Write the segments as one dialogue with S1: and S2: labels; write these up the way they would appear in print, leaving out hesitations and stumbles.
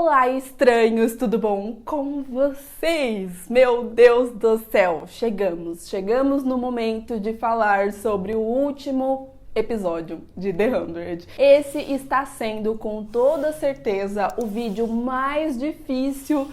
S1: Olá, estranhos, tudo bom com vocês? Meu Deus do céu, chegamos no momento de falar sobre o último episódio de The 100. Esse está sendo, com toda certeza, o vídeo mais difícil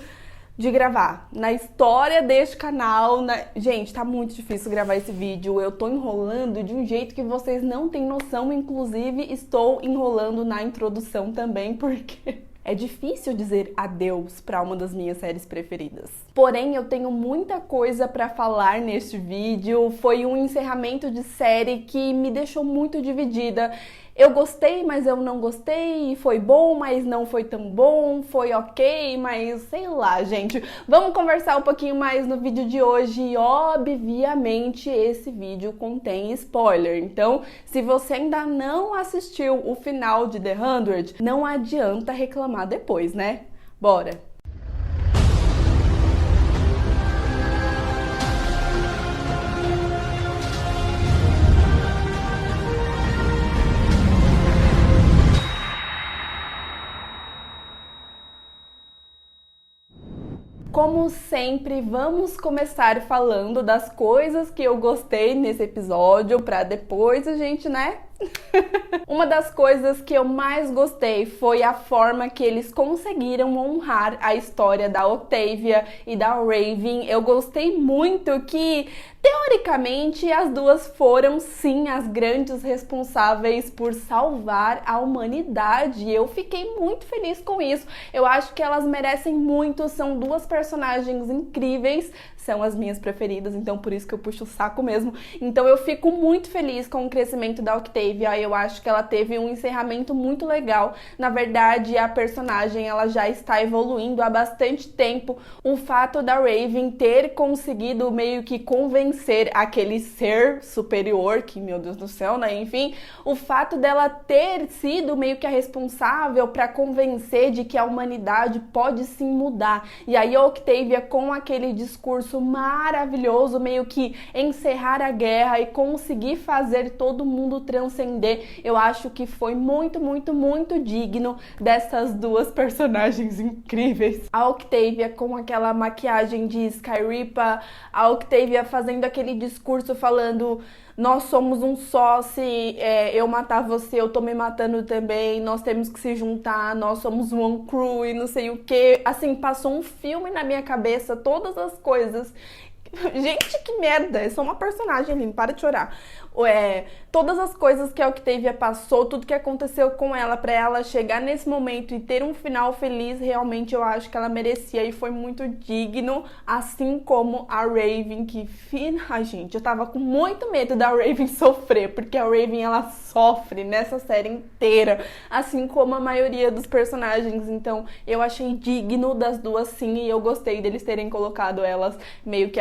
S1: de gravar na história deste canal. Gente, tá muito difícil gravar esse vídeo. Eu tô enrolando de um jeito que vocês não têm noção. Inclusive, estou enrolando na introdução também, porque é difícil dizer adeus para uma das minhas séries preferidas. Porém, eu tenho muita coisa para falar neste vídeo. Foi um encerramento de série que me deixou muito dividida. Eu gostei, mas eu não gostei. Foi bom, mas não foi tão bom. Foi ok, mas sei lá, gente. Vamos conversar um pouquinho mais no vídeo de hoje. E, obviamente, esse vídeo contém spoiler. Então, se você ainda não assistiu o final de The 100, não adianta reclamar depois, né? Bora! Como sempre, vamos começar falando das coisas que eu gostei nesse episódio, pra depois a gente, né? Uma das coisas que eu mais gostei foi a forma que eles conseguiram honrar a história da Octavia e da Raven. Eu gostei muito que, teoricamente, as duas foram sim as grandes responsáveis por salvar a humanidade. Eu fiquei muito feliz com isso. Eu acho que elas merecem muito, são duas personagens incríveis, são as minhas preferidas, então por isso que eu puxo o saco mesmo. Então eu fico muito feliz com o crescimento da Octavia. Eu acho que ela teve um encerramento muito legal. Na verdade, a personagem ela já está evoluindo há bastante tempo. O fato da Raven ter conseguido meio que convencer aquele ser superior, que, meu Deus do céu, né? Enfim, o fato dela ter sido meio que a responsável para convencer de que a humanidade pode sim mudar. E aí a Octavia, com aquele discurso maravilhoso, meio que encerrar a guerra e conseguir fazer todo mundo transcender, eu acho que foi muito, muito, muito digno dessas duas personagens incríveis. A Octavia com aquela maquiagem de Skyripa, a Octavia fazendo aquele discurso falando: nós somos um só, se eu matar você, eu tô me matando também, nós temos que se juntar, nós somos one crew e não sei o que. Assim, passou um filme na minha cabeça, todas as coisas. Gente, que merda, eu sou uma personagem, Aline, para de chorar. Todas as coisas que a Octavia passou, tudo que aconteceu com ela, pra ela chegar nesse momento e ter um final feliz, realmente eu acho que ela merecia e foi muito digno, assim como a Raven, que, ai gente, eu tava com muito medo da Raven sofrer, porque a Raven, ela sofre nessa série inteira, assim como a maioria dos personagens, então eu achei digno das duas sim, e eu gostei deles terem colocado elas meio que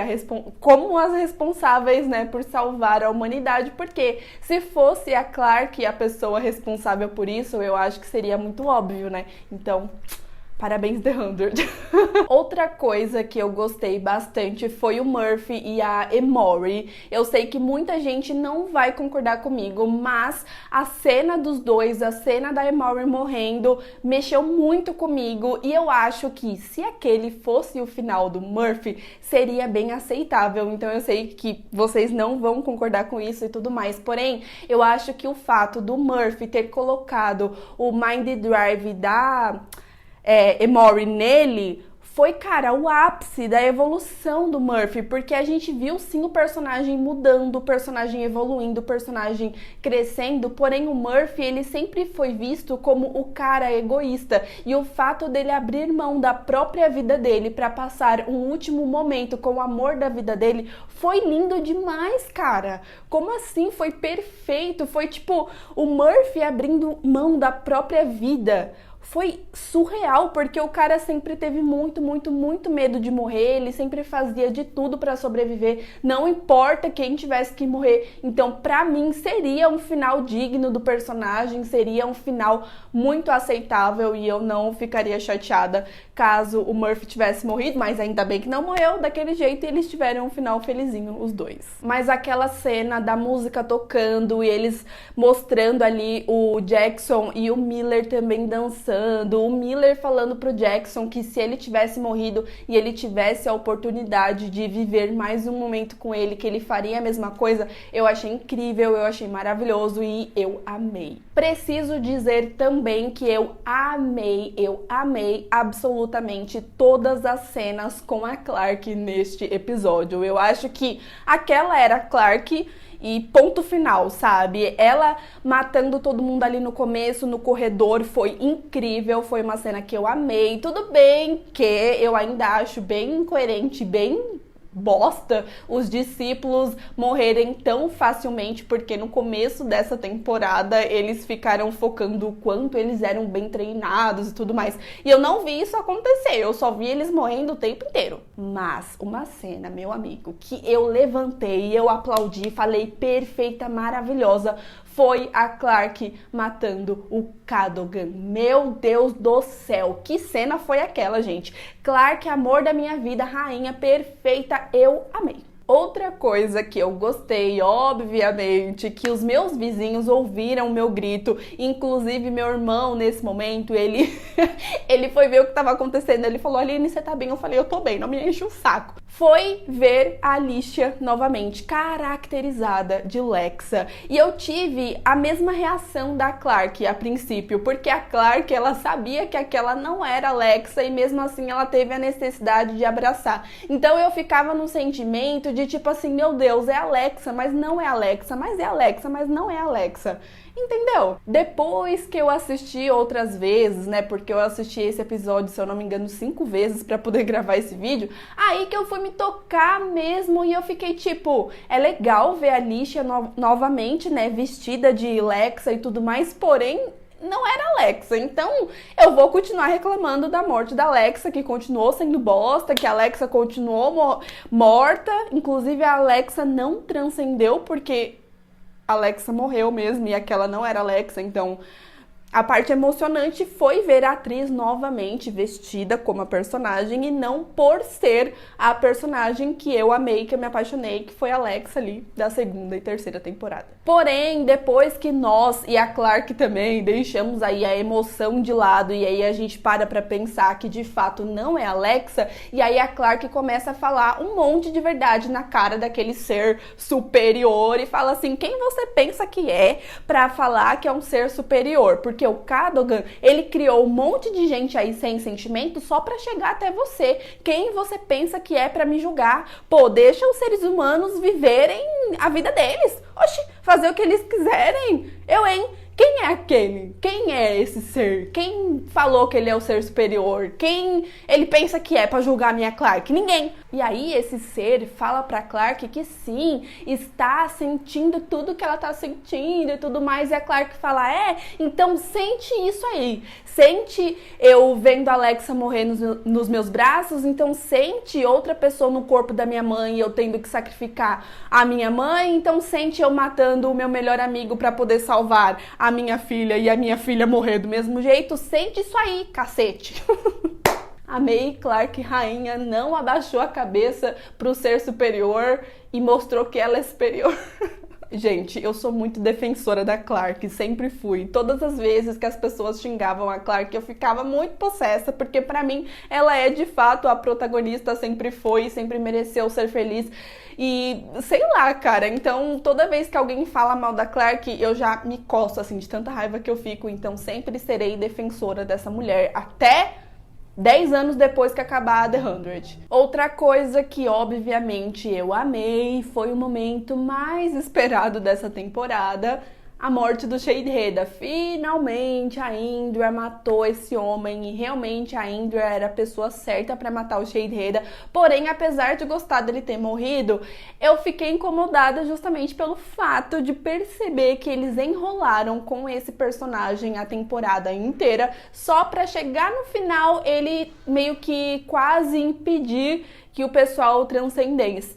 S1: como as responsáveis, né, por salvar a humanidade, porque se fosse a Clarke a pessoa responsável por isso, eu acho que seria muito óbvio, né? Então, parabéns, The 100. Outra coisa que eu gostei bastante foi o Murphy e a Emory. Eu sei que muita gente não vai concordar comigo, mas a cena dos dois, a cena da Emory morrendo, mexeu muito comigo. E eu acho que se aquele fosse o final do Murphy, seria bem aceitável. Então eu sei que vocês não vão concordar com isso e tudo mais. Porém, eu acho que o fato do Murphy ter colocado o Mind Drive da Emory nele foi, cara, o ápice da evolução do Murphy, porque a gente viu sim o personagem mudando, o personagem evoluindo, o personagem crescendo, porém o Murphy, ele sempre foi visto como o cara egoísta, e o fato dele abrir mão da própria vida dele para passar um último momento com o amor da vida dele foi lindo demais, cara. Como assim? Foi perfeito, foi tipo o Murphy abrindo mão da própria vida. Foi surreal, porque o cara sempre teve muito, muito, muito medo de morrer, ele sempre fazia de tudo pra sobreviver, não importa quem tivesse que morrer. Então, pra mim, seria um final digno do personagem, seria um final muito aceitável e eu não ficaria chateada caso o Murphy tivesse morrido, mas ainda bem que não morreu daquele jeito e eles tiveram um final felizinho, os dois. Mas aquela cena da música tocando e eles mostrando ali o Jackson e o Miller também dançando, conversando, o Miller falando pro Jackson que se ele tivesse morrido e ele tivesse a oportunidade de viver mais um momento com ele, que ele faria a mesma coisa, eu achei incrível, eu achei maravilhoso e eu amei. Preciso dizer também que eu amei absolutamente todas as cenas com a Clarke neste episódio. Eu acho que aquela era a Clarke e ponto final, sabe? Ela matando todo mundo ali no começo, no corredor, foi incrível, foi uma cena que eu amei. Tudo bem que eu ainda acho bem incoerente, bem bosta os discípulos morrerem tão facilmente, porque no começo dessa temporada eles ficaram focando o quanto eles eram bem treinados e tudo mais. E eu não vi isso acontecer, eu só vi eles morrendo o tempo inteiro. Mas uma cena, meu amigo, que eu levantei, eu aplaudi, falei perfeita, maravilhosa, foi a Clarke matando o Cadogan. Meu Deus do céu, que cena foi aquela, gente? Clarke, amor da minha vida, rainha perfeita, eu amei. Outra coisa que eu gostei, obviamente, que os meus vizinhos ouviram o meu grito, inclusive meu irmão, nesse momento, ele foi ver o que estava acontecendo, ele falou, Aline, você tá bem? Eu falei, eu tô bem, não me enche o saco. Foi ver a Alicia novamente, caracterizada de Lexa. E eu tive a mesma reação da Clarke a princípio, porque a Clarke, ela sabia que aquela não era Lexa e mesmo assim ela teve a necessidade de abraçar. Então eu ficava no sentimento de tipo assim, meu Deus, é a Lexa, mas não é a Lexa, mas é a Lexa, mas não é a Lexa. Entendeu? Depois que eu assisti outras vezes, né, porque eu assisti esse episódio, se eu não me engano, 5 vezes pra poder gravar esse vídeo, aí que eu fui me tocar mesmo e eu fiquei tipo, é legal ver a Alicia novamente, né, vestida de Lexa e tudo mais, porém não era a Lexa, então eu vou continuar reclamando da morte da Lexa, que continuou sendo bosta, que a Lexa continuou morta, inclusive a Lexa não transcendeu, porque a Lexa morreu mesmo e aquela não era a Lexa, então a parte emocionante foi ver a atriz novamente vestida como a personagem e não por ser a personagem que eu amei, que eu me apaixonei, que foi a Lexa ali da 2ª e 3ª temporada. Porém, depois que nós e a Clarke também deixamos aí a emoção de lado e aí a gente para pra pensar que de fato não é a Lexa, e aí a Clarke começa a falar um monte de verdade na cara daquele ser superior e fala assim, quem você pensa que é pra falar que é um ser superior? Porque o Cadogan, ele criou um monte de gente aí sem sentimento só pra chegar até você. Quem você pensa que é pra me julgar? Pô, deixa os seres humanos viverem a vida deles. Oxi, fazer o que eles quiserem. Eu, hein? Quem é aquele? Quem é esse ser? Quem falou que ele é o ser superior? Quem ele pensa que é pra julgar a minha Clarke? Ninguém. E aí esse ser fala pra Clarke que sim, está sentindo tudo que ela tá sentindo e tudo mais. E a Clarke fala, então sente isso aí. Sente eu vendo a Alexa morrer nos meus braços, então sente outra pessoa no corpo da minha mãe e eu tendo que sacrificar a minha mãe, então sente eu matando o meu melhor amigo pra poder salvar a minha filha e a minha filha morrer do mesmo jeito. Sente isso aí, cacete. Amei, Clarke, rainha, não abaixou a cabeça pro ser superior e mostrou que ela é superior. Gente, eu sou muito defensora da Clarke, sempre fui. Todas as vezes que as pessoas xingavam a Clarke, eu ficava muito possessa, porque pra mim ela é de fato a protagonista, sempre foi, sempre mereceu ser feliz. E sei lá, cara, então toda vez que alguém fala mal da Clarke, eu já me coço assim de tanta raiva que eu fico, então sempre serei defensora dessa mulher, até 10 anos depois que acabar The 100. Outra coisa que obviamente eu amei foi o momento mais esperado dessa temporada, a morte do Shadehead. Finalmente a Indra matou esse homem e realmente a Indra era a pessoa certa para matar o Shadehead. Porém, apesar de gostar dele ter morrido, eu fiquei incomodada justamente pelo fato de perceber que eles enrolaram com esse personagem a temporada inteira só para chegar no final ele meio que quase impedir que o pessoal transcendesse.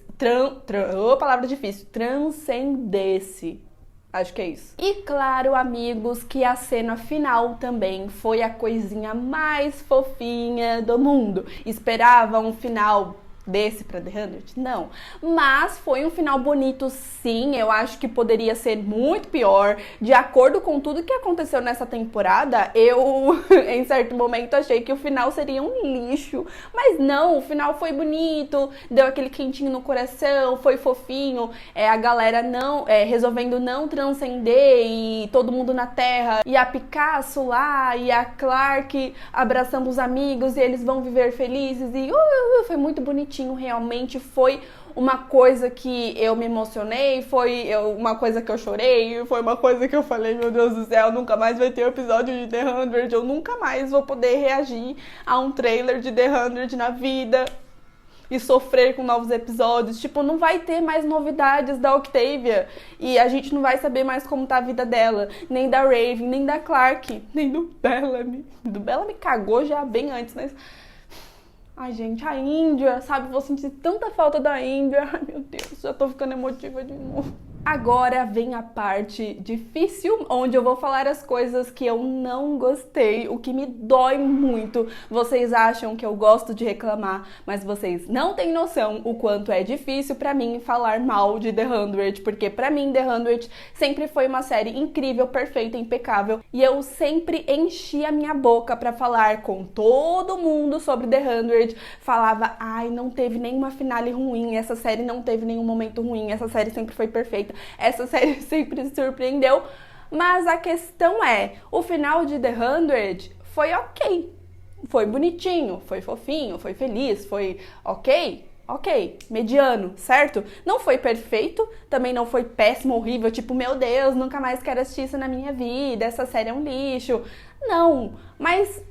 S1: Palavra difícil. Transcendesse. Acho que é isso. E claro, amigos, que a cena final também foi a coisinha mais fofinha do mundo. Esperava um final desse pra The 100? Não. Mas foi um final bonito, sim. Eu acho que poderia ser muito pior. De acordo com tudo que aconteceu nessa temporada, eu, em certo momento, achei que o final seria um lixo. Mas não, o final foi bonito, deu aquele quentinho no coração, foi fofinho. A galera resolvendo não transcender e todo mundo na Terra. E a Picasso lá, e a Clark abraçando os amigos e eles vão viver felizes. E foi muito bonitinho, realmente foi uma coisa que eu me emocionei, uma coisa que eu chorei, foi uma coisa que eu falei, meu Deus do céu, nunca mais vai ter um episódio de The 100, eu nunca mais vou poder reagir a um trailer de The 100 na vida e sofrer com novos episódios. Tipo, não vai ter mais novidades da Octavia e a gente não vai saber mais como tá a vida dela, nem da Raven, nem da Clark, nem do Bellamy. Do Bellamy cagou já bem antes, mas... Ai, gente, a Índia, sabe? Vou sentir tanta falta da Índia. Ai, meu Deus, já tô ficando emotiva de novo. Agora vem a parte difícil, onde eu vou falar as coisas que eu não gostei, o que me dói muito. Vocês acham que eu gosto de reclamar, mas vocês não têm noção o quanto é difícil pra mim falar mal de The 100, porque pra mim The 100 sempre foi uma série incrível, perfeita, impecável, e eu sempre enchi a minha boca pra falar com todo mundo sobre The 100, falava, ai, não teve nenhuma finale ruim, essa série não teve nenhum momento ruim, essa série sempre foi perfeita. Essa série sempre surpreendeu, mas a questão é, o final de The 100 foi ok, foi bonitinho, foi fofinho, foi feliz, foi ok, mediano, certo? Não foi perfeito, também não foi péssimo, horrível, tipo, meu Deus, nunca mais quero assistir isso na minha vida, essa série é um lixo. Não, mas,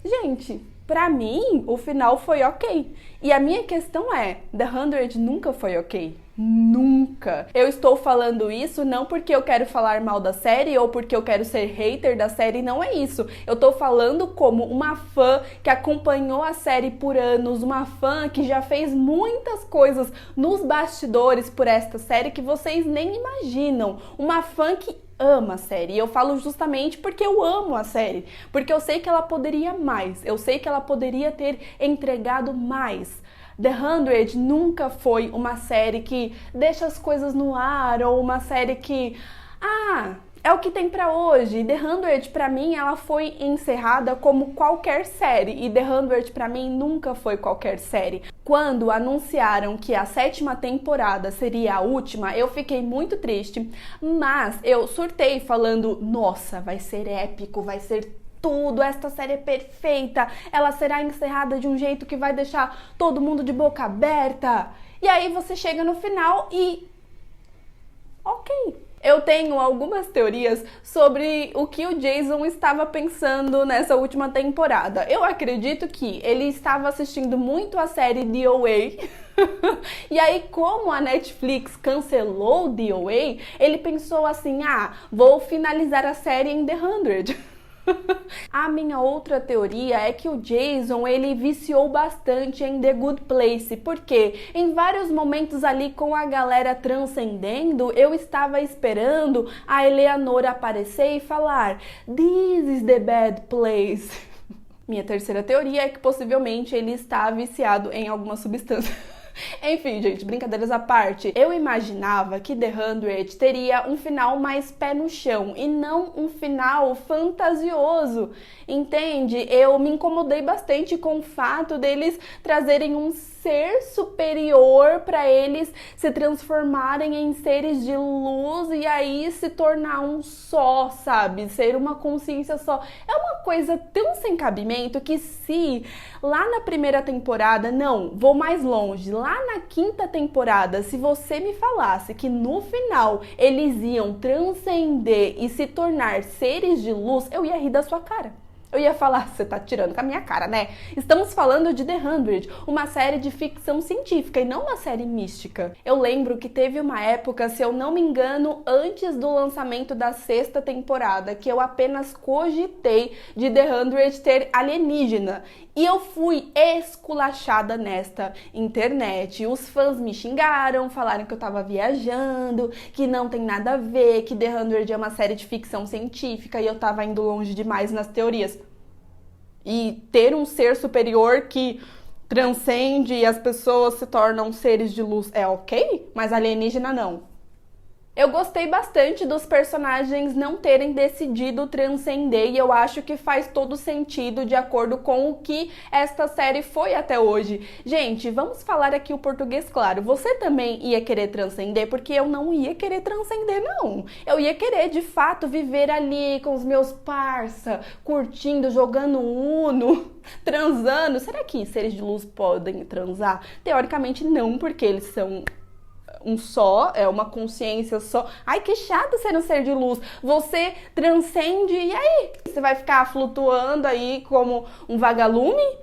S1: gente... Pra mim, o final foi ok. E a minha questão é, The 100 nunca foi ok. Nunca. Eu estou falando isso não porque eu quero falar mal da série ou porque eu quero ser hater da série, não é isso. Eu tô falando como uma fã que acompanhou a série por anos, uma fã que já fez muitas coisas nos bastidores por esta série que vocês nem imaginam. Uma fã que ama a série, e eu falo justamente porque eu amo a série, porque eu sei que ela poderia mais, eu sei que ela poderia ter entregado mais. The 100 nunca foi uma série que deixa as coisas no ar, ou uma série que, é o que tem pra hoje. The 100 pra mim, ela foi encerrada como qualquer série, e The 100 pra mim nunca foi qualquer série. Quando anunciaram que a 7ª temporada seria a última, eu fiquei muito triste, mas eu surtei falando, nossa, vai ser épico, vai ser tudo, esta série é perfeita, ela será encerrada de um jeito que vai deixar todo mundo de boca aberta. E aí você chega no final e... ok. Eu tenho algumas teorias sobre o que o Jason estava pensando nessa última temporada. Eu acredito que ele estava assistindo muito a série DOA. E aí, como a Netflix cancelou DOA, ele pensou assim, vou finalizar a série em The 100. A minha outra teoria é que o Jason, ele viciou bastante em The Good Place, porque em vários momentos ali com a galera transcendendo, eu estava esperando a Eleanor aparecer e falar "This is the bad place". Minha terceira teoria é que possivelmente ele está viciado em alguma substância. Enfim, gente, brincadeiras à parte, eu imaginava que The 100 teria um final mais pé no chão e não um final fantasioso, entende? Eu me incomodei bastante com o fato deles trazerem um ser superior para eles se transformarem em seres de luz e aí se tornar um só, sabe? Ser uma consciência só. É uma coisa tão sem cabimento que se lá na primeira temporada, não, vou mais longe, lá na 5ª temporada, se você me falasse que no final eles iam transcender e se tornar seres de luz, eu ia rir da sua cara. Eu ia falar, você tá tirando com a minha cara, né? Estamos falando de The 100, uma série de ficção científica e não uma série mística. Eu lembro que teve uma época, se eu não me engano, antes do lançamento da 6ª temporada, que eu apenas cogitei de The 100 ter alienígena. E eu fui esculachada nesta internet. Os fãs me xingaram, falaram que eu tava viajando, que não tem nada a ver, que The 100 é uma série de ficção científica e eu tava indo longe demais nas teorias. E ter um ser superior que transcende e as pessoas se tornam seres de luz, é ok, mas alienígena não. Eu gostei bastante dos personagens não terem decidido transcender e eu acho que faz todo sentido de acordo com o que esta série foi até hoje. Gente, vamos falar aqui o português claro. Você também ia querer transcender? Porque eu não ia querer transcender, não. Eu ia querer, de fato, viver ali com os meus parça, curtindo, jogando Uno, transando. Será que seres de luz podem transar? Teoricamente não, porque eles são um só, é uma consciência só. Ai, que chato ser um ser de luz. Você transcende e aí? Você vai ficar flutuando aí como um vagalume?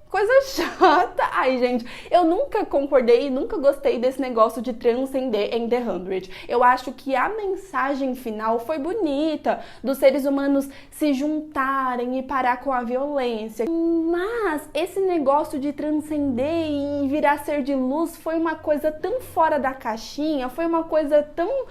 S1: Coisa chata. Ai, gente, eu nunca concordei e nunca gostei desse negócio de transcender em The 100. Eu acho que a mensagem final foi bonita, dos seres humanos se juntarem e parar com a violência. Mas esse negócio de transcender e virar ser de luz foi uma coisa tão fora da caixinha, foi uma coisa tão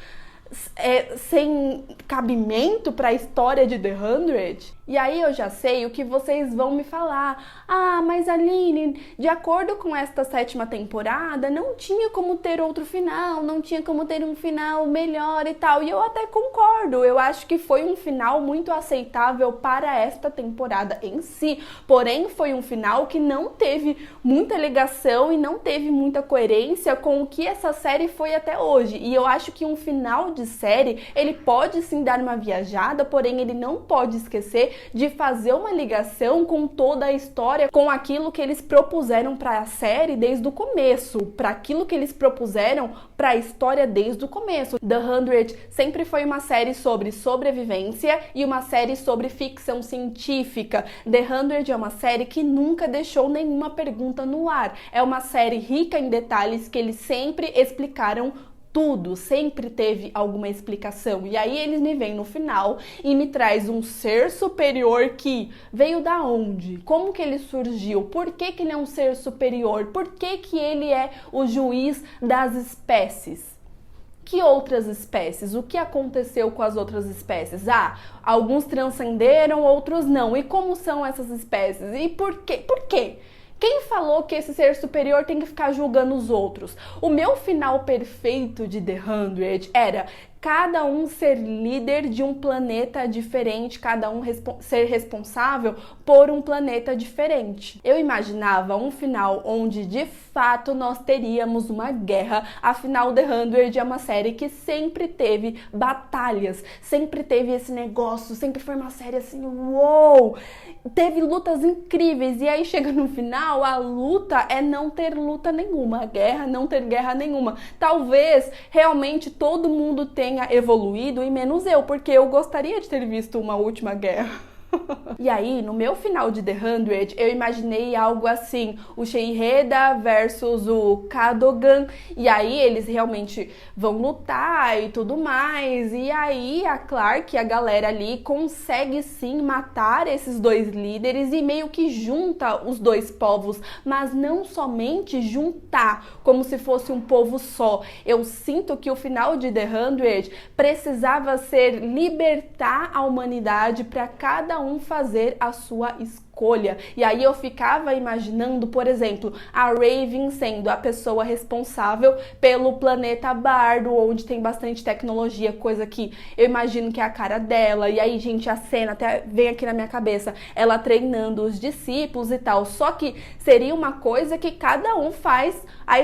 S1: sem cabimento para a história de The 100. E aí eu já sei o que vocês vão me falar. Ah, mas Aline, de acordo com esta 7ª temporada, não tinha como ter outro final, não tinha como ter um final melhor e tal. E eu até concordo, eu acho que foi um final muito aceitável para esta temporada em si. Porém, foi um final que não teve muita ligação e não teve muita coerência com o que essa série foi até hoje. E eu acho que um final de série, ele pode sim dar uma viajada, porém ele não pode esquecer de fazer uma ligação com toda a história, com aquilo que eles propuseram para a série desde o começo, para aquilo que eles propuseram para a história desde o começo. The 100 sempre foi uma série sobre sobrevivência e uma série sobre ficção científica. The 100 é uma série que nunca deixou nenhuma pergunta no ar. É uma série rica em detalhes que eles sempre explicaram tudo, sempre teve alguma explicação. E aí eles me vêm no final e me traz um ser superior que veio da onde? Como que ele surgiu? Por que que ele é um ser superior? Por que que ele é o juiz das espécies? Que outras espécies? O que aconteceu com as outras espécies? Ah, alguns transcenderam, outros não. E como são essas espécies? E por quê? Por quê? Quem falou que esse ser superior tem que ficar julgando os outros? O meu final perfeito de The 100 era cada um ser líder de um planeta diferente, cada um ser responsável por um planeta diferente. Eu imaginava um final onde de fato nós teríamos uma guerra. Afinal, The 100 é uma série que sempre teve batalhas, sempre teve esse negócio, sempre foi uma série assim, uou! Teve lutas incríveis e aí chega no final, a luta é não ter luta nenhuma, a guerra não ter guerra nenhuma. Talvez realmente todo mundo tenha evoluído e menos eu, porque eu gostaria de ter visto uma última guerra. E aí, no meu final de The 100, eu imaginei algo assim, o Sheiheda versus o Cadogan, e aí eles realmente vão lutar e tudo mais, e aí a Clark, a galera ali, consegue sim matar esses dois líderes e meio que junta os dois povos, mas não somente juntar, como se fosse um povo só. Eu sinto que o final de The 100 precisava ser libertar a humanidade para cada um fazer a sua escolha. E aí eu ficava imaginando, por exemplo, a Raven sendo a pessoa responsável pelo planeta Bardo, onde tem bastante tecnologia, coisa que eu imagino que é a cara dela. E aí, gente, a cena até vem aqui na minha cabeça, ela treinando os discípulos e tal. Só que seria uma coisa que cada um faz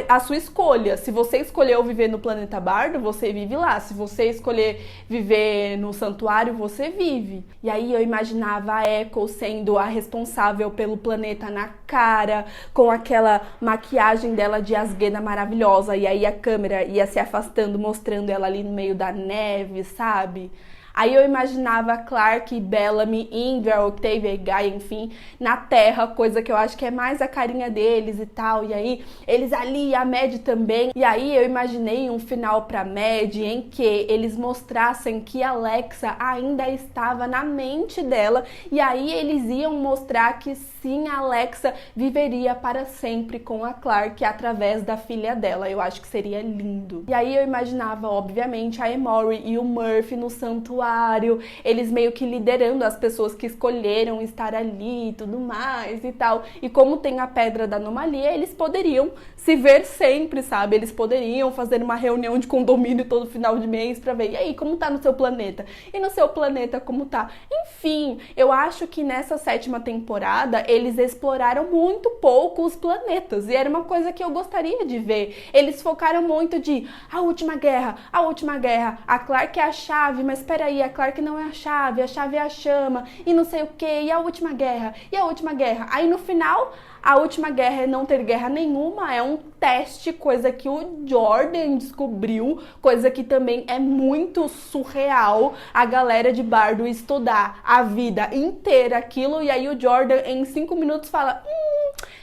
S1: a sua escolha. Se você escolheu viver no planeta Bardo, você vive lá. Se você escolher viver no santuário, você vive. E aí eu imaginava a Echo sendo a responsável pelo planeta na cara, com aquela maquiagem dela de asguena maravilhosa. E aí a câmera ia se afastando, mostrando ela ali no meio da neve, sabe? Aí eu imaginava Clark, Bellamy, Indra, Octavia e Gaia, enfim, na Terra, coisa que eu acho que é mais a carinha deles e tal. E aí, eles ali, a Mad também. E aí eu imaginei um final pra Mad em que eles mostrassem que Alexa ainda estava na mente dela. E aí eles iam mostrar que sim, a Alexa viveria para sempre com a Clark através da filha dela. Eu acho que seria lindo. E aí eu imaginava, obviamente, a Emory e o Murphy no santuário, vestuário, eles meio que liderando as pessoas que escolheram estar ali e tudo mais e tal. E como tem a pedra da anomalia, eles poderiam se ver sempre, sabe? Eles poderiam fazer uma reunião de condomínio todo final de mês pra ver, e aí, como tá no seu planeta? E no seu planeta, como tá? Enfim, eu acho que nessa 7ª temporada, eles exploraram muito pouco os planetas, e era uma coisa que eu gostaria de ver. Eles focaram muito de a última guerra, a Clarke é a chave, mas peraí, a Clarke não é a chave é a chama, e não sei o que, e a última guerra. Aí no final, a última guerra é não ter guerra nenhuma, é um teste, coisa que o Jordan descobriu, coisa que também é muito surreal a galera de Bardo estudar a vida inteira aquilo, e aí o Jordan em 5 minutos fala,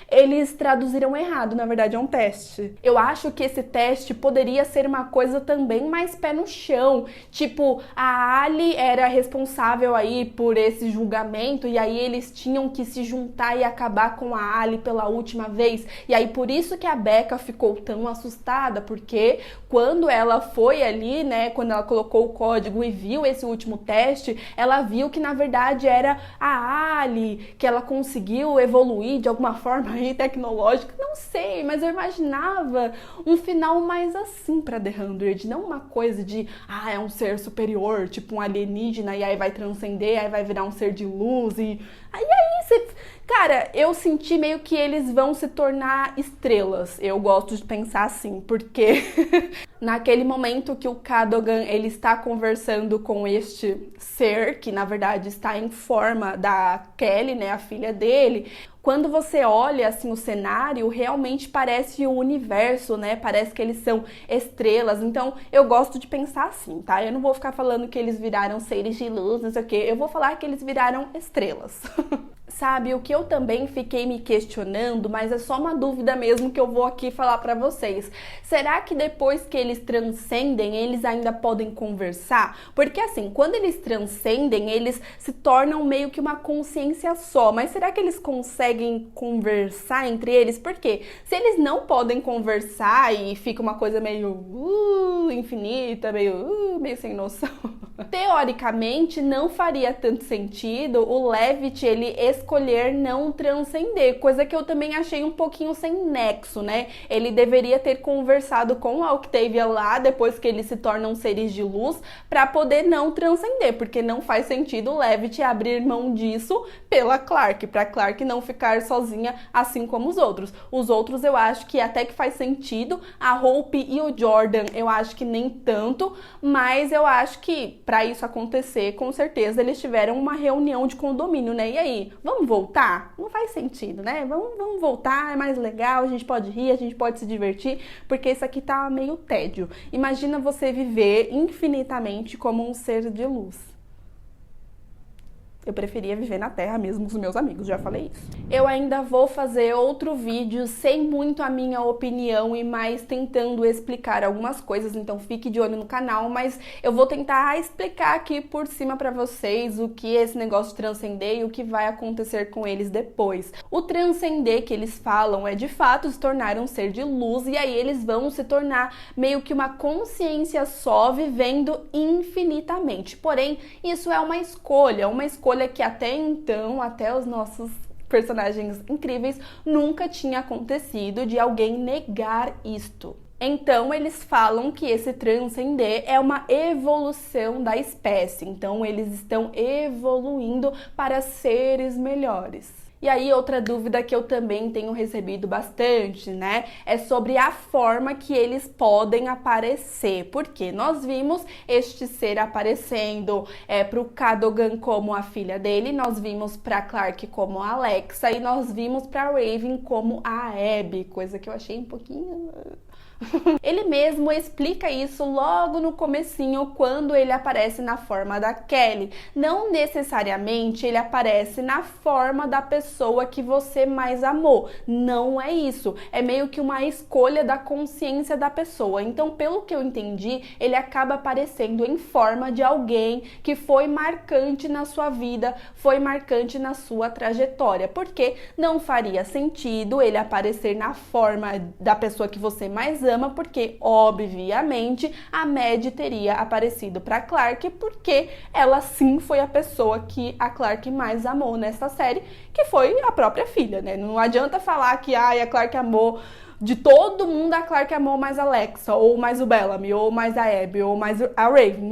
S1: eles traduziram errado, na verdade é um teste. Eu acho que esse teste poderia ser uma coisa também mais pé no chão, tipo, a Ali era responsável aí por esse julgamento, e aí eles tinham que se juntar e acabar com a Ali pela última vez, e aí por isso que a Becca ficou tão assustada, porque quando ela foi ali, né, quando ela colocou o código e viu esse último teste, ela viu que na verdade era a Ali, que ela conseguiu evoluir de alguma forma tecnológica, não sei, mas eu imaginava um final mais assim pra The 100, não uma coisa de, é um ser superior, tipo um alienígena, e aí vai transcender, aí vai virar um ser de luz, e aí você... Cara, eu senti meio que eles vão se tornar estrelas. Eu gosto de pensar assim, porque naquele momento que o Cadogan, ele está conversando com este ser, que na verdade está em forma da Kelly, né, a filha dele, quando você olha assim o cenário, realmente parece o universo, né? Parece que eles são estrelas. Então, eu gosto de pensar assim, tá? Eu não vou ficar falando que eles viraram seres de luz, não sei o quê. Eu vou falar que eles viraram estrelas. Sabe, o que eu também fiquei me questionando, mas é só uma dúvida mesmo que eu vou aqui falar pra vocês. Será que depois que eles transcendem, eles ainda podem conversar? Porque assim, quando eles transcendem, eles se tornam meio que uma consciência só. Mas será que eles conseguem conversar entre eles? Porque se eles não podem conversar e fica uma coisa meio infinita, meio sem noção, teoricamente não faria tanto sentido o Levitt, ele escolher não transcender, coisa que eu também achei um pouquinho sem nexo, né? Ele deveria ter conversado com a Octavia lá, depois que eles se tornam seres de luz, pra poder não transcender, porque não faz sentido o Levitt abrir mão disso pela Clarke, pra Clarke não ficar sozinha assim como os outros. Os outros eu acho que até que faz sentido, a Hope e o Jordan eu acho que nem tanto, mas eu acho que pra isso acontecer, com certeza eles tiveram uma reunião de condomínio, né? E aí, vamos voltar? Não faz sentido, né? Vamos voltar, é mais legal, a gente pode rir, a gente pode se divertir, porque isso aqui tá meio tédio. Imagina você viver infinitamente como um ser de luz. Eu preferia viver na Terra mesmo com os meus amigos, já falei isso. Eu ainda vou fazer outro vídeo sem muito a minha opinião e mais tentando explicar algumas coisas, então fique de olho no canal, mas eu vou tentar explicar aqui por cima pra vocês o que é esse negócio de transcender e o que vai acontecer com eles depois. O transcender que eles falam é de fato se tornar um ser de luz, e aí eles vão se tornar meio que uma consciência só vivendo infinitamente. Porém, isso é uma escolha que até então, até os nossos personagens incríveis, nunca tinha acontecido de alguém negar isto. Então, eles falam que esse transcender é uma evolução da espécie. Então, eles estão evoluindo para seres melhores. E aí, outra dúvida que eu também tenho recebido bastante, né, é sobre a forma que eles podem aparecer. Porque nós vimos este ser aparecendo pro Cadogan como a filha dele, nós vimos pra Clarke como a Alexa e nós vimos pra Raven como a Abby, coisa que eu achei um pouquinho... Ele mesmo explica isso logo no comecinho, quando ele aparece na forma da Kelly. Não necessariamente ele aparece na forma da pessoa que você mais amou. Não é isso. É meio que uma escolha da consciência da pessoa. Então, pelo que eu entendi, ele acaba aparecendo em forma de alguém que foi marcante na sua vida, foi marcante na sua trajetória. Porque não faria sentido ele aparecer na forma da pessoa que você mais ama ama, porque, obviamente, a Mad teria aparecido pra Clarke, porque ela sim foi a pessoa que a Clarke mais amou nessa série, que foi a própria filha, né? Não adianta falar que a Clarke amou. De todo mundo, a Clarke amou mais a Alexa, ou mais o Bellamy, ou mais a Abby, ou mais a Raven.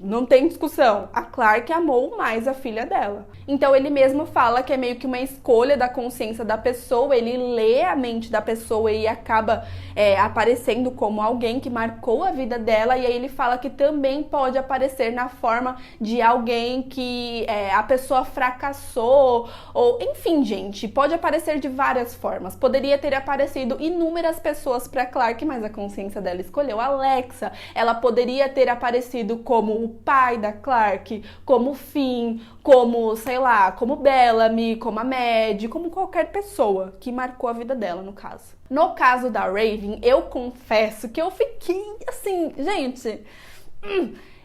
S1: Não tem discussão. A Clarke amou mais a filha dela. Então ele mesmo fala que é meio que uma escolha da consciência da pessoa, ele lê a mente da pessoa e acaba aparecendo como alguém que marcou a vida dela, e aí ele fala que também pode aparecer na forma de alguém que a pessoa fracassou, ou enfim, gente, pode aparecer de várias formas. Poderia ter aparecido inúmeras pessoas para Clarke, mas a consciência dela escolheu a Alexa. Ela poderia ter aparecido como o pai da Clarke, como Finn, como, sei lá, como Bellamy, como a Mad, como qualquer pessoa que marcou a vida dela, no caso. No caso da Raven, eu confesso que eu fiquei assim, gente...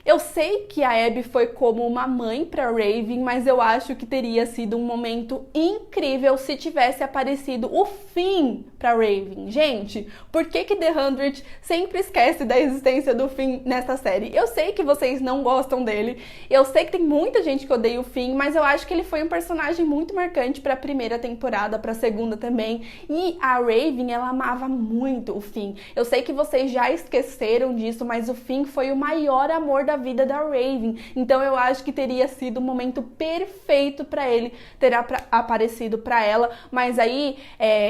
S1: Eu sei que a Abby foi como uma mãe pra Raven, mas eu acho que teria sido um momento incrível se tivesse aparecido o Finn pra Raven. Gente, por que The 100 sempre esquece da existência do Finn nessa série? Eu sei que vocês não gostam dele, eu sei que tem muita gente que odeia o Finn, mas eu acho que ele foi um personagem muito marcante pra primeira temporada, pra segunda também. E a Raven, ela amava muito o Finn. Eu sei que vocês já esqueceram disso, mas o Finn foi o maior amor da vida da Raven, então eu acho que teria sido o momento perfeito para ele ter aparecido para ela, mas aí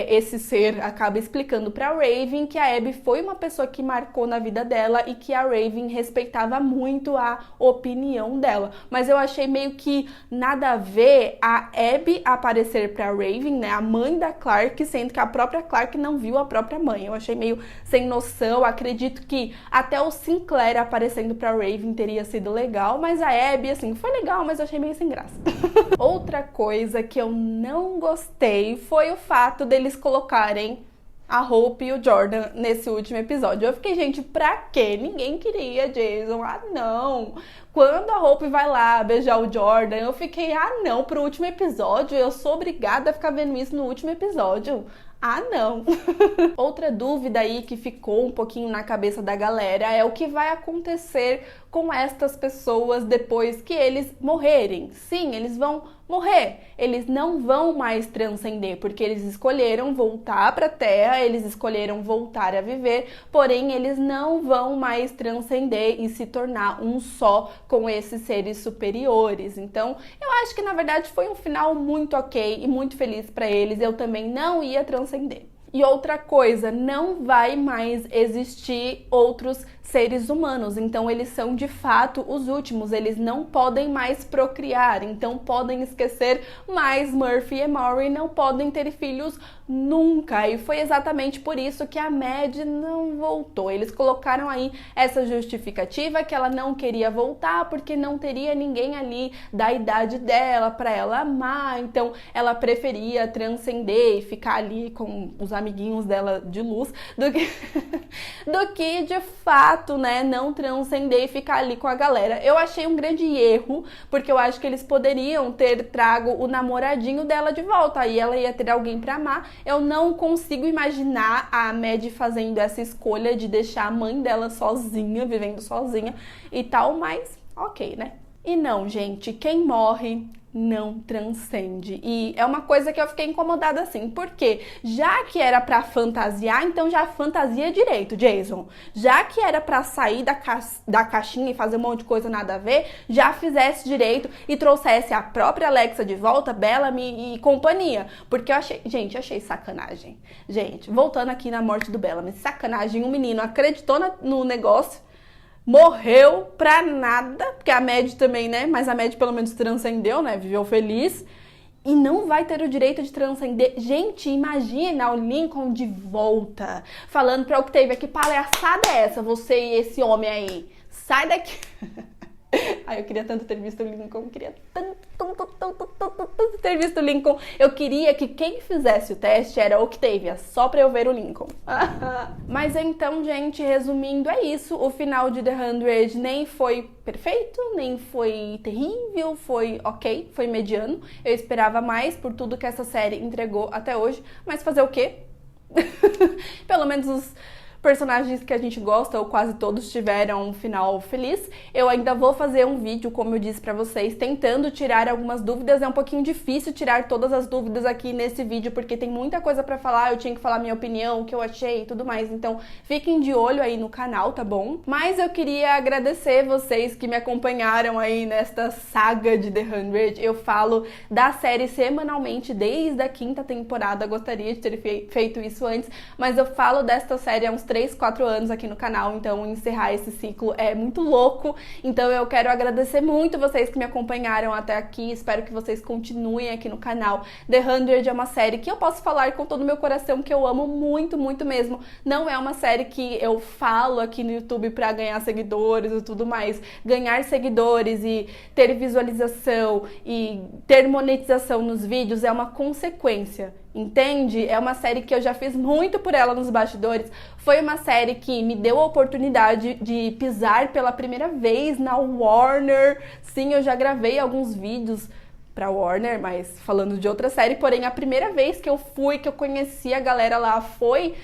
S1: esse ser acaba explicando para Raven que a Abby foi uma pessoa que marcou na vida dela e que a Raven respeitava muito a opinião dela, mas eu achei meio que nada a ver a Abby aparecer para Raven, né, a mãe da Clarke, sendo que a própria Clarke não viu a própria mãe. Eu achei meio sem noção. Acredito que até o Sinclair aparecendo para Raven teria sido legal, mas a Abby, assim, foi legal, mas eu achei meio sem graça. Outra coisa que eu não gostei foi o fato deles colocarem a Hope e o Jordan nesse último episódio. Eu fiquei, gente, pra quê? Ninguém queria Jason. Ah, não. Quando a Hope vai lá beijar o Jordan, eu fiquei, ah, não, pro último episódio, eu sou obrigada a ficar vendo isso no último episódio. Ah, não. Outra dúvida aí que ficou um pouquinho na cabeça da galera é o que vai acontecer com estas pessoas depois que eles morrerem. Sim, eles vão morrer. Eles não vão mais transcender, porque eles escolheram voltar para a Terra, eles escolheram voltar a viver, porém eles não vão mais transcender e se tornar um só com esses seres superiores. Então, eu acho que na verdade foi um final muito ok e muito feliz para eles. Eu também não ia transcender. E outra coisa, não vai mais existir outros seres humanos, então eles são de fato os últimos, eles não podem mais procriar, então podem esquecer, mas Murphy e Maury não podem ter filhos nunca, e foi exatamente por isso que a Mad não voltou. Eles colocaram aí essa justificativa que ela não queria voltar porque não teria ninguém ali da idade dela para ela amar, então ela preferia transcender e ficar ali com os amiguinhos dela de luz do que de fato, né, não transcender e ficar ali com a galera. Eu achei um grande erro, porque eu acho que eles poderiam ter trago o namoradinho dela de volta, aí ela ia ter alguém pra amar. Eu não consigo imaginar a Mad fazendo essa escolha de deixar a mãe dela sozinha, vivendo sozinha e tal, mas ok, né? E não, gente, quem morre não transcende. E é uma coisa que eu fiquei incomodada assim, porque já que era pra fantasiar, então já fantasia direito, Jason. Já que era pra sair da caixinha e fazer um monte de coisa nada a ver, já fizesse direito e trouxesse a própria Alexa de volta, Bellamy e companhia. Porque eu achei, gente, achei sacanagem. Gente, voltando aqui na morte do Bellamy, sacanagem, um menino acreditou no negócio, morreu pra nada, porque a Mad também, né? Mas a Mad pelo menos transcendeu, né? Viveu feliz. E não vai ter o direito de transcender. Gente, imagina o Lincoln de volta, falando pra Octavia, que palhaçada é essa? Você e esse homem aí. Sai daqui. Ai, eu queria tanto ter visto o Lincoln, queria tanto ter visto o Lincoln. Eu queria que quem fizesse o teste era a Octavia, só pra eu ver o Lincoln. Mas então, gente, resumindo, é isso. O final de The 100 nem foi perfeito, nem foi terrível, foi ok, foi mediano. Eu esperava mais por tudo que essa série entregou até hoje, mas fazer o quê? Pelo menos personagens que a gente gosta, ou quase todos, tiveram um final feliz. Eu ainda vou fazer um vídeo, como eu disse pra vocês, tentando tirar algumas dúvidas. É um pouquinho difícil tirar todas as dúvidas aqui nesse vídeo, porque tem muita coisa pra falar, eu tinha que falar minha opinião, o que eu achei e tudo mais. Então, fiquem de olho aí no canal, tá bom? Mas eu queria agradecer vocês que me acompanharam aí nesta saga de The 100. Eu falo da série semanalmente desde a 5ª temporada. Gostaria de ter feito isso antes, mas eu falo desta série há uns 3, 4 anos aqui no canal, então encerrar esse ciclo é muito louco. Então eu quero agradecer muito vocês que me acompanharam até aqui. Espero que vocês continuem aqui no canal. The 100 é uma série que eu posso falar com todo o meu coração que eu amo muito, muito mesmo. Não é uma série que eu falo aqui no YouTube pra ganhar seguidores e tudo mais. Ganhar seguidores e ter visualização e ter monetização nos vídeos é uma consequência, entende? É uma série que eu já fiz muito por ela nos bastidores. Foi uma série que me deu a oportunidade de pisar pela primeira vez na Warner. Sim, eu já gravei alguns vídeos pra Warner, mas falando de outra série. Porém, a primeira vez que eu fui, que eu conheci a galera lá, foi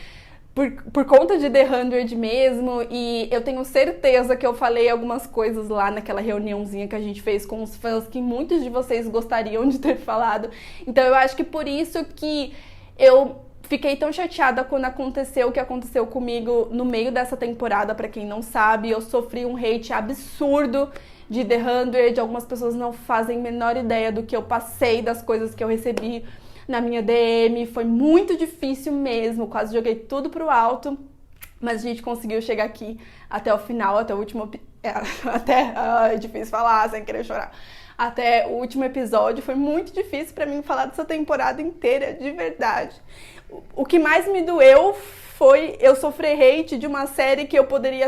S1: por conta de The 100 mesmo, e eu tenho certeza que eu falei algumas coisas lá naquela reuniãozinha que a gente fez com os fãs que muitos de vocês gostariam de ter falado. Então eu acho que por isso que eu fiquei tão chateada quando aconteceu o que aconteceu comigo no meio dessa temporada. Pra quem não sabe, eu sofri um hate absurdo de The 100, algumas pessoas não fazem a menor ideia do que eu passei, das coisas que eu recebi na minha DM, foi muito difícil mesmo, quase joguei tudo pro alto, mas a gente conseguiu chegar aqui até o final, até o último, é difícil falar sem querer chorar, até o último episódio. Foi muito difícil pra mim falar dessa temporada inteira, de verdade. O que mais me doeu foi eu sofrer hate de uma série que eu poderia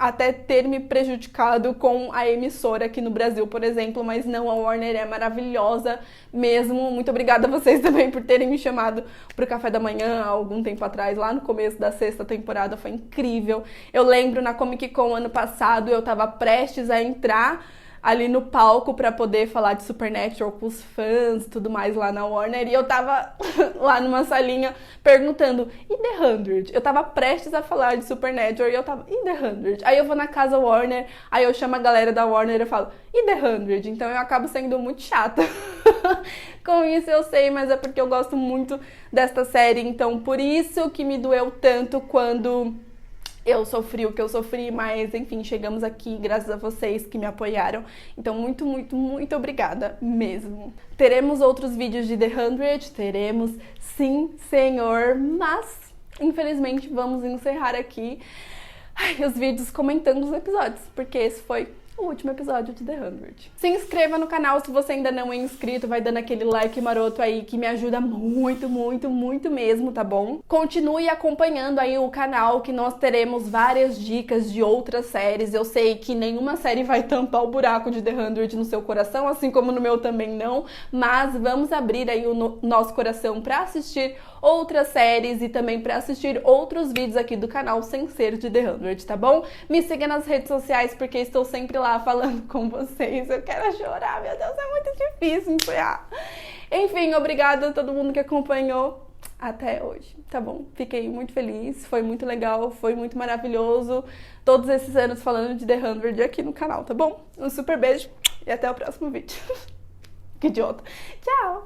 S1: até ter me prejudicado com a emissora aqui no Brasil, por exemplo, mas não, a Warner é maravilhosa mesmo. Muito obrigada a vocês também por terem me chamado pro café da manhã há algum tempo atrás, lá no começo da 6ª temporada, foi incrível. Eu lembro na Comic Con ano passado, eu tava prestes a entrar ali no palco pra poder falar de Supernatural com os fãs e tudo mais lá na Warner, e eu tava lá numa salinha perguntando, e The 100? Eu tava prestes a falar de Supernatural e eu tava, e The 100? Aí eu vou na casa Warner, aí eu chamo a galera da Warner e falo, e The 100? Então eu acabo sendo muito chata com isso, eu sei, mas é porque eu gosto muito desta série, então por isso que me doeu tanto quando eu sofri o que eu sofri, mas enfim, chegamos aqui graças a vocês que me apoiaram. Então muito, muito, muito obrigada mesmo. Teremos outros vídeos de The 100? Teremos, sim, senhor, mas infelizmente vamos encerrar aqui os vídeos comentando os episódios, porque esse foi o último episódio de The 100. Se inscreva no canal se você ainda não é inscrito, vai dando aquele like maroto aí que me ajuda muito, muito, muito mesmo, tá bom? Continue acompanhando aí o canal que nós teremos várias dicas de outras séries. Eu sei que nenhuma série vai tampar o buraco de The 100 no seu coração, assim como no meu também não, mas vamos abrir aí o nosso coração pra assistir outras séries e também pra assistir outros vídeos aqui do canal sem ser de The 100, tá bom? Me siga nas redes sociais porque estou sempre lá falando com vocês. Eu quero chorar, meu Deus, é muito difícil enfiar. Enfim, obrigada a todo mundo que acompanhou até hoje, tá bom? Fiquei muito feliz, foi muito legal, foi muito maravilhoso todos esses anos falando de The 100 aqui no canal, tá bom? Um super beijo e até o próximo vídeo. Que idiota. Tchau!